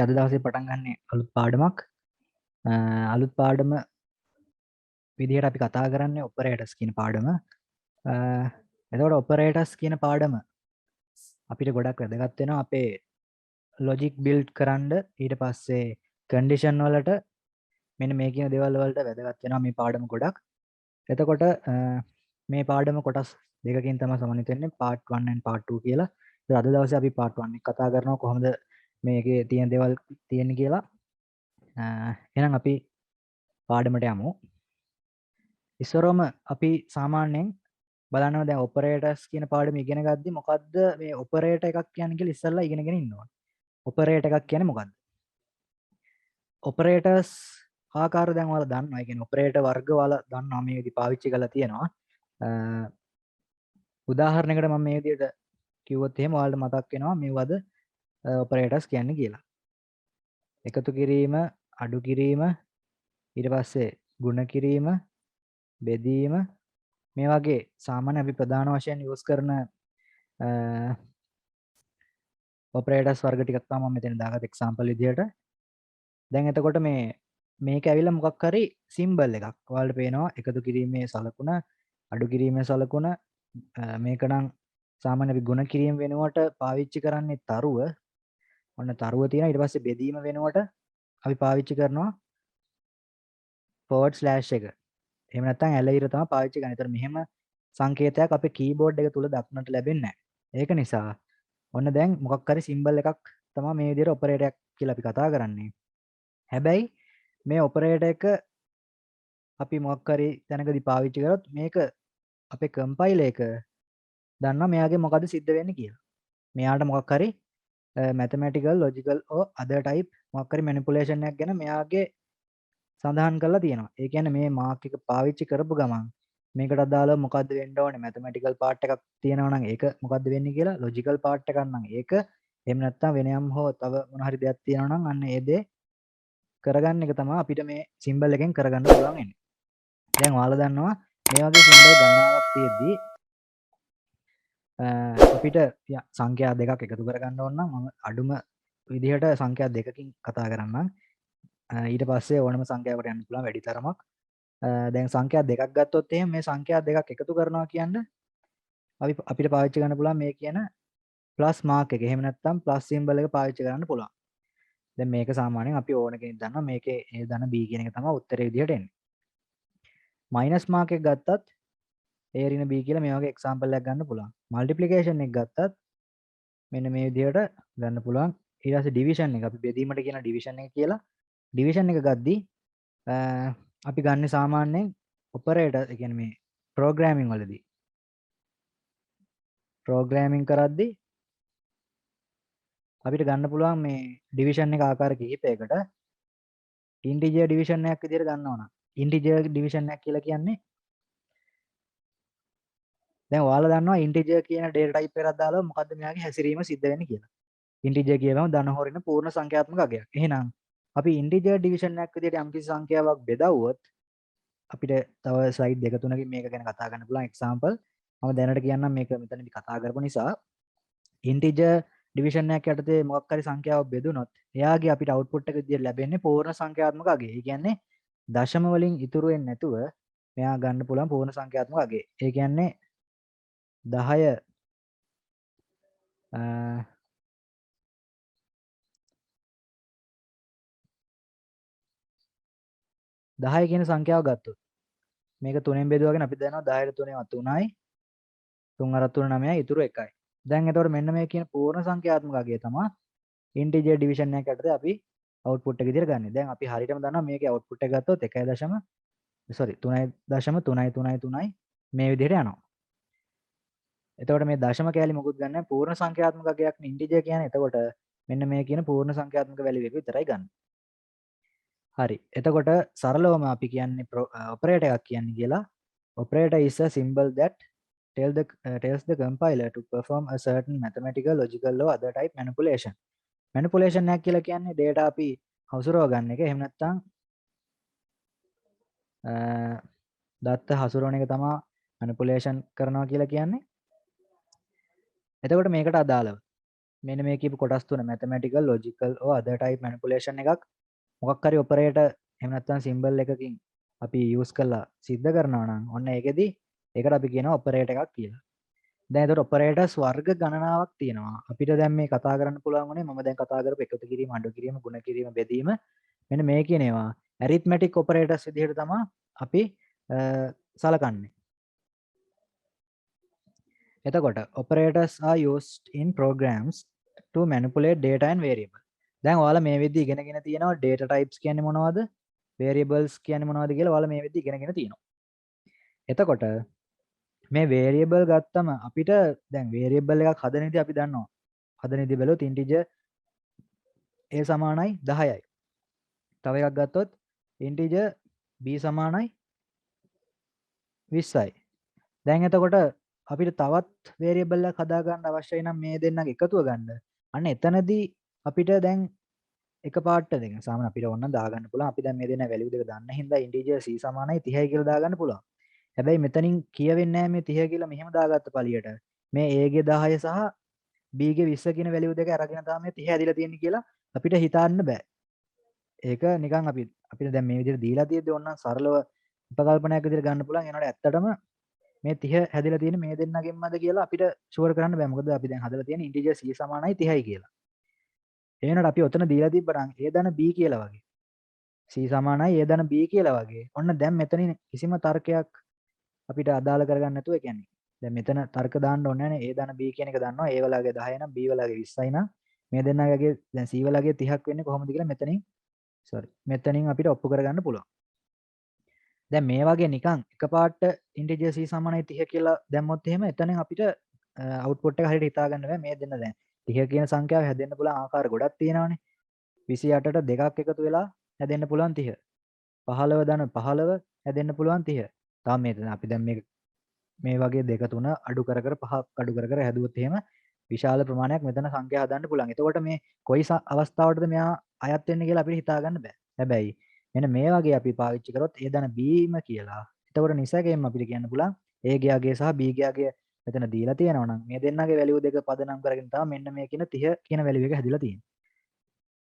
අද දවසේ පටන් ගන්න අලුත් පාඩමක් අලුත් පාඩම විදිහට අපි කතා කරන්නේ ඔපරේටර්ස් කියන පාඩම. එතකොට ඔපරේටර්ස් කියන පාඩම අපිට ගොඩක් වැදගත් වෙනවා අපේ ලොජික් බිල්ඩ් කරන්න. ඊට පස්සේ කන්ඩිෂන් වලට මෙන්න මේ කියන දේවල් වලට වැදගත් වෙනවා මේ පාඩම ගොඩක්. එතකොට මේ පාඩම කොටස් දෙකකින් තමයි සමන්විත වෙන්නේ, part 1 and part 2 කියලා. ඉතින් අද දවසේ අපි part 1 එක කතා කරනවා කොහොමද මේකේ තියෙන දේවල් තියෙන්නේ කියලා. එහෙනම් අපි පාඩමට යමු. ඉස්සරවම අපි සාමාන්‍යයෙන් බලනවා දැන් ඔපරේටර්ස් කියන පාඩම ඉගෙන ගද්දි මොකද්ද මේ ඔපරේටර් එකක් කියන්නේ කියලා ඉස්සෙල්ලා ඉගෙනගෙන ඉන්න ඕනේ. ඔපරේටර් එකක් කියන්නේ මොකද්ද? ඔපරේටර්ස් ආකාර දැන් ඔයාලා දන්නවා. ඒ කියන්නේ ඔපරේටර් වර්ග ඔයාලා දන්නවා මේ විදි පාවිච්චි කරලා තියෙනවා. උදාහරණයකට මම මේ විදිහට කිව්වොත් එහෙම ඔයාලට මතක් වෙනවා මේවද ඔපරේටර්ස් කියන්නේ කියලා. එකතු කිරීම, අඩු කිරීම, ඊට පස්සේ ගුණ කිරීම, බෙදීම මේ වගේ සාමාන්‍ය අපි ප්‍රධාන වශයෙන් යූස් කරන ඔපරේටර්ස් වර්ග ටිකක් තමයි මම මෙතන දාගත් එක්සැම්පල් විදියට. දැන් එතකොට මේක ඇවිල්ලා මොකක් හරි සිම්බල් එකක්. ඔයාලට පේනවා එකතු කිරීමේ සලකුණ, අඩු කිරීමේ සලකුණ. මේක නම් සාමාන්‍ය අපි ගුණ කිරීම වෙනුවට පාවිච්චි කරන්නේ තරුව. ඔන්න තරුව තියෙනවා. ඊට පස්සේ බෙදීම වෙනුවට අපි පාවිච්චි කරනවා ෆෝවර්ඩ් ස්ලෑෂ් එක. එහෙම නැත්නම් ඇලයිර තමයි පාවිච්චි කරන්නේ. ඒතර මෙහෙම සංකේතයක් අපේ කීබෝඩ් එක තුල දක්නට ලැබෙන්නේ නැහැ. ඒක නිසා ඔන්න දැන් මොකක් හරි සිම්බල් එකක් තමයි මේ විදිහට ඔපරේටර් එකක් කියලා අපි කතා කරන්නේ. හැබැයි මේ ඔපරේටර් එක අපි මොකක් හරි තැනකදී පාවිච්චි කරොත් මේක අපේ කම්පයිලර් එක දන්නවා මෙයාගේ මොකද්ද සිද්ධ වෙන්නේ කියලා. මෙයාට මොකක් හරි mathematical logical or other type මොකක් හරි manipulation එකක් ගැන මෙයාගේ සඳහන් කරලා තියෙනවා. ඒ කියන්නේ මේ මාක් එක පාවිච්චි කරපු ගමන් මේකට අදාළව මොකද්ද වෙන්න ඕනේ? mathematical part එකක් තියෙනවා නම් ඒක මොකද්ද වෙන්නේ කියලා, logical part එකක් නම් ඒක, එහෙම නැත්නම් වෙන යම් හෝ තව මොන හරි දෙයක් තියෙනවා නම් අන්න ඒ දේ කරගන්න එක තමයි අපිට මේ සිම්බල් එකෙන් කරගන්න පුළුවන් වෙන්නේ. දැන් ඔයාලා දන්නවා මේ වගේ සිම්බල් ගණනාවක් තියෙද්දි අපිට සංඛ්‍යා දෙකක් එකතු කරගන්න ඕන නම් මම අඩුම විදිහට සංඛ්‍යා දෙකකින් කතා කරන්නම්. ඊට පස්සේ ඕනම සංඛ්‍යාවකට යන්න පුළුවන් වැඩි තරමක්. දැන් සංඛ්‍යා දෙකක් ගත්තොත් එහෙනම් මේ සංඛ්‍යා දෙකක් එකතු කරනවා කියන්නේ අපිට පාවිච්චි කරන්න පුළුවන් මේ කියන ප්ලස් මාක් එක. එහෙම නැත්නම් ප්ලස් සිම්බල් එක පාවිච්චි කරන්න පුළුවන්. දැන් මේක සාමාන්‍යයෙන් අපි ඕන කෙනෙක් දන්නවා මේකේ A ධන B කියන එක තමයි උත්තරේ විදිහට එන්නේ. මයිනස් මාක් එක ගත්තත් A ඍණ B කියලා මේ වගේ එක්සැම්පල් එකක් ගන්න පුළුවන්. මල්ටිප්ලිකේෂන් එක ගත්තත් මෙන්න මේ විදිහට ගන්න පුළුවන්. ඊට පස්සේ ඩිවිෂන් එක අපි බෙදීමට කියන ඩිවිෂන් එක කියලා. ඩිවිෂන් එක ගද්දී අපි ගන්න සාමාන්‍යයෙන් ඔපරේටර් ඒ කියන්නේ මේ ප්‍රෝග්‍රෑමින් වලදී ප්‍රෝග්‍රෑමින් කරද්දී අපිට ගන්න පුළුවන් මේ ඩිවිෂන් එක ආකාර කිහිපයකට. ඉන්ටිජර් ඩිවිෂන් එකක් විදිහට ගන්නවා නම් ඉන්ටිජර් ඩිවිෂන් එකක් කියලා කියන්නේ දැන් ඔයාලා දන්නවා ඉන්ටිජර් කියන ඩේටා ටයිප් එකකට දාලා මොකද්ද මෙයාගේ හැසිරීම සිද්ධ වෙන්නේ කියලා. ඉන්ටිජර් කියවම ධන හොරින පූර්ණ සංඛ්‍යාත්මක අගයක්. එහෙනම් අපි ඉන්ටිජර් ඩිවිෂන් එකක් විදිහට යම්කිසි සංඛ්‍යාවක් බෙදවුවොත් අපිට තව ස්ලයිඩ් දෙක තුනකින් මේක ගැන කතා කරන්න පුළුවන් එක්සැම්පල්. මම දැනට කියන්නම් මේක මෙතනදී කතා කරපු නිසා ඉන්ටිජර් ඩිවිෂන් එකක් යටතේ මොකක් හරි සංඛ්‍යාවක් බෙදුනොත් එයාගේ අපිට අවුට්පුට් එක විදිහට ලැබෙන්නේ පූර්ණ සංඛ්‍යාත්මක අගය. ඒ කියන්නේ දශම වලින් ඉතුරු වෙන්නේ නැතුව මෙයා ගන්න පුළුවන් පූර්ණ සංඛ්‍යාත්මක අගය. ඒ කියන්නේ 10 10 කියන සංඛ්‍යාව ගත්තොත් මේක 3ෙන් බෙදුවාගෙන අපි දන්නවා 10ට 3 3යි 3 අරත් 3 9යි ඉතුරු 1යි. දැන් එතකොට මෙන්න මේ කියන පූර්ණ සංඛ්‍යාත්මක අගය තමයි ඉන්ටිජර් ඩිවිෂන් එකක් යටතේ අපි අවුට්පුට් එක විදිහට ගන්නෙ. දැන් අපි හරියටම දන්නවා මේකේ අවුට්පුට් එක ගත්තොත් 3.333 මේ විදිහට යනවා. එතකොට මේ දශම කෑලි මොකුත් ගන්න නැහැ. පූර්ණ සංඛ්‍යාත්මක අගයක් නේ ඉන්ටිජර් කියන්නේ. එතකොට මෙන්න මේ කියන පූර්ණ සංඛ්‍යාත්මක වැලියු එක විතරයි ගන්න. හරි. එතකොට සරලවම අපි කියන්නේ ඔපරේටර් එකක් කියන්නේ කියලා. Operator is a symbol that tells the compiler to perform a certain mathematical, logical or other type manipulation. Manipulation එකක් කියලා කියන්නේ data අපි හසුරව ගන්න එක. එහෙම නැත්නම් දත්ත හසුරවන එක තමයි manipulation කරනවා කියලා කියන්නේ. එතකොට මේකට අදාළව මෙන්න මේ කියපු කොටස් තුන mathematical logical or other type manipulation එකක් මොකක් හරි ඔපරේටර් එහෙම නැත්නම් සිම්බල් එකකින් අපි යූස් කරලා සිද්ධ කරනවා නම් ඔන්න ඒකෙදි ඒකට අපි කියනවා ඔපරේටර් එකක් කියලා. දැන් ඒතකොට ඔපරේටර්ස් වර්ග ගණනාවක් තියෙනවා. අපිට දැන් මේ කතා කරන්න පුළුවන් උනේ මම දැන් කතා කරපු එකතු කිරීම, අඩු කිරීම, ගුණ කිරීම, බෙදීම මෙන්න මේ කියන ඒවා arithmetic operators විදිහට තමයි අපි සලකන්නේ. එතකොට operators are used in programs to manipulate data and variable. දැන් ඔයාලා මේ විදිහ ඉගෙනගෙන තියෙනවා data types කියන්නේ මොනවද? variables කියන්නේ මොනවද කියලා ඔයාලා මේ විදිහ ඉගෙනගෙන තියෙනවා. එතකොට මේ variable ගත්තම අපිට දැන් variable එකක් හදන විදිහ අපි දන්නවා. හදන විදිහ බැලුවොත් integer a සමානයි 10යි. තව එකක් ගත්තොත් integer b සමානයි 20යි. දැන් එතකොට අපිට තවත් variable එකක් හදා ගන්න අවශ්‍යයි නම් මේ දෙන්නගේ එකතුව ගන්න. අන්න එතනදී අපිට දැන් එකපාරට දෙන්න සාමාන්‍ය අපිට ඕන නම් දාගන්න පුළුවන්. අපි දැන් මේ දෙන්න value දෙක දන්න හින්දා integer c සමානයි 30යි කියලා දාගන්න පුළුවන්. හැබැයි මෙතනින් කියවෙන්නේ නැහැ මේ 30 කියලා මෙහෙම දාගත්ත පළියට. මේ a ගේ 10 සහ b ගේ 20 කියන value දෙක අරගෙන තමයි මේ 30 හැදිලා තියෙන්නේ කියලා අපිට හිතන්න බෑ. ඒක නිකන් අපිට දැන් මේ විදිහට දීලා තියෙද්දි ඕනනම් සරලව උපකල්පනයක් විදිහට ගන්න පුළුවන්. ඒනකොට ඇත්තටම මේ 30 හැදිලා තියෙන්නේ මේ දෙන්නගෙන්මද කියලා අපිට ෂුවර් කරන්න බෑ. මොකද අපි දැන් හදලා තියෙන්නේ integer c සමානයි 30යි කියලා. එහෙනම් අපි ඔතන දීලා තිබ්බනම් a ධන b කියලා වගේ. c සමානයි a ධන b කියලා වගේ. ඔන්න දැන් මෙතනින් කිසිම තර්කයක් අපිට අදාළ කරගන්න නැතුව කියන්නේ. දැන් මෙතන තර්ක දාන්න ඕනේ නැහැ නේ. a ධන b කියන එක දන්නවා. a වලගේ 10 නම් b වලගේ 20යි නම් මේ දෙන්නගේ දැන් c වලගේ 30ක් වෙන්නේ කොහොමද කියලා මෙතනින් අපිට ඔප්පු කරගන්න පුළුවන්. දැන් මේ වගේ නිකන් එකපාරට integer c සමානයි 30 කියලා දැම්මොත් එහෙම එතනින් අපිට output එක හරියට හිතා ගන්න බෑ. මේ දෙන්න දැන් 30 කියන සංඛ්‍යාව හැදෙන්න පුළුවන් ආකාර ගොඩක් තියෙනවානේ. 28ට දෙකක් එකතු වෙලා හැදෙන්න පුළුවන් 30. 15 ධන 15 හැදෙන්න පුළුවන් 30. තාම මේ අපි දැන් මේ වගේ දෙක තුන අඩු කර කර පහක් අඩු කර කර හැදුවොත් එහෙම විශාල ප්‍රමාණයක් මෙතන සංඛ්‍යා හදන්න පුළුවන්. එතකොට මේ කොයි අවස්ථාවකටද මෙයා අයත් වෙන්නේ කියලා අපිට හිතා ගන්න බෑ. හැබැයි මෙන්න මේ වගේ අපි පාවිච්චි කරොත් a ධන b ම කියලා. එතකොට නිසැකයෙන්ම අපිට කියන්න පුළුවන් a ගේ අගය සහ b ගේ අගය මෙතන දීලා තියෙනවා නම් මේ දෙන්නගේ වැලියු දෙක පදනම් කරගෙන තමයි මෙන්න මේ කියන 30 කියන වැලියු එක හැදිලා තියෙන්නේ.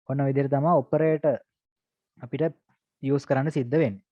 ඔන්න ඔය විදිහට තමයි ඔපරේටර් අපිට යූස් කරන්න සිද්ධ වෙන්නේ.